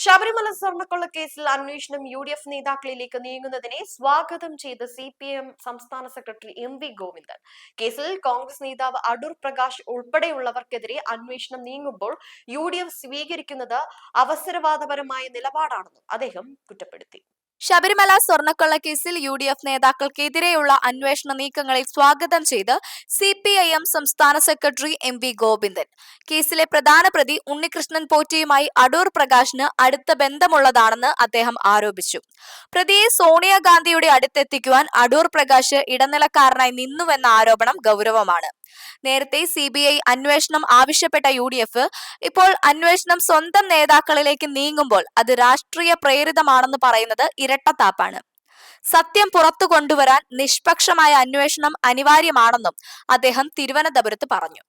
ശബരിമല സ്വർണ്ണക്കൊള്ള കേസിൽ അന്വേഷണം UDF നേതാക്കളിലേക്ക് നീങ്ങുന്നതിനെ സ്വാഗതം ചെയ്ത് CPM സംസ്ഥാന സെക്രട്ടറി MV ഗോവിന്ദൻ. കേസിൽ കോൺഗ്രസ് നേതാവ് അടൂർ പ്രകാശ് ഉൾപ്പെടെയുള്ളവർക്കെതിരെ അന്വേഷണം നീങ്ങുമ്പോൾ UDF സ്വീകരിക്കുന്നത് അവസരവാദപരമായ നിലപാടാണെന്നും അദ്ദേഹം കുറ്റപ്പെടുത്തി. ശബരിമല സ്വർണ്ണക്കൊള്ളക്കേസിൽ UDF നേതാക്കൾക്കെതിരെയുള്ള അന്വേഷണ നീക്കങ്ങളെ സ്വാഗതം ചെയ്ത് CPIM സംസ്ഥാന സെക്രട്ടറി MV ഗോവിന്ദൻ. കേസിലെ പ്രധാന പ്രതി ഉണ്ണികൃഷ്ണൻ പോറ്റിയുമായി അടൂർ പ്രകാശിന് അടുത്ത ബന്ധമുള്ളതാണെന്ന് അദ്ദേഹം ആരോപിച്ചു. പ്രതിയെ സോണിയാഗാന്ധിയുടെ അടുത്തെത്തിക്കുവാൻ അടൂർ പ്രകാശ് ഇടനിലക്കാരനായി നിന്നുവെന്ന ആരോപണം ഗൗരവമാണ്. നേരത്തെ CBI അന്വേഷണം ആവശ്യപ്പെട്ട UDF ഇപ്പോൾ അന്വേഷണം സ്വന്തം നേതാക്കളിലേക്ക് നീങ്ങുമ്പോൾ അത് രാഷ്ട്രീയ പ്രേരിതമാണെന്ന് പറയുന്നത് ഇരട്ടത്താപ്പാണ്. സത്യം പുറത്തു കൊണ്ടുവരാൻ നിഷ്പക്ഷമായ അന്വേഷണം അനിവാര്യമാണെന്നും അദ്ദേഹം തിരുവനന്തപുരത്ത് പറഞ്ഞു.